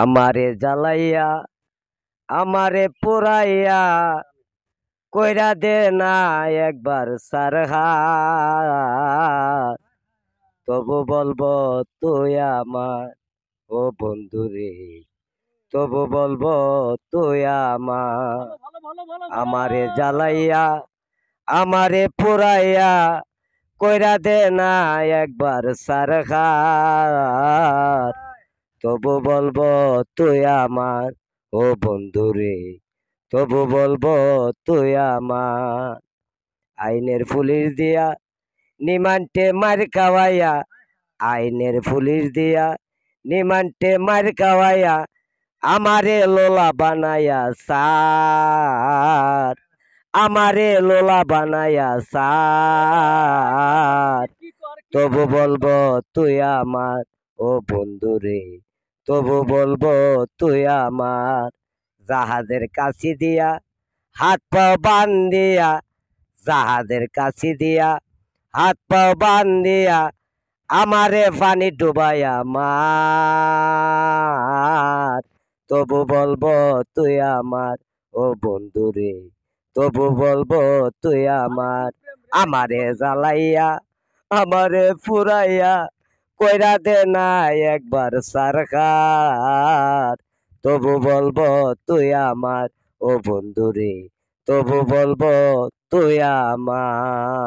আমারে জ্বালাইয়া আমারে পোড়াইয়া কইরা দে না একবার সারহাত, তবু বলবো তুই আমার ও বন্ধুরে, তবু বলবো তুই আমার। আমারে জ্বালাইয়া আমারে পোড়াইয়া কইরা দে না একবার সারহাত, তবু বলবো তুই আমার ও বন্ধুরে, তবু বলবো তুই আমার। আইনের পুলিশ দিয়া নিমান্টে মার খাওয়াইয়া, আইনের পুলিশ দিয়া নিমান্টে মার খাওয়াইয়া আমারে লোলা বানাইয়া সার, আমারে লোলা বানাইয়া সার, তবু বলবো তুই আমার ও বন্ধুরে, তবু বলবো তুই আমার। জাহাজের কাছি দিয়া হাত পা বান্ধিয়া, জাহাজের কাছি দিয়া হাত পা বান্ধিয়া আমারে পানি ডুবাইয়া মার, তবু বলবো তুই আমার ও বন্ধুরে, তবু বলবো তুই আমার। আমারে জ্বালাইয়া আমারে ফুরাইয়া কইরা দে না একবার সরকার, তবু বলবো তুই আমার ও বন্ধুরে, তবু বলবো তুই আমার।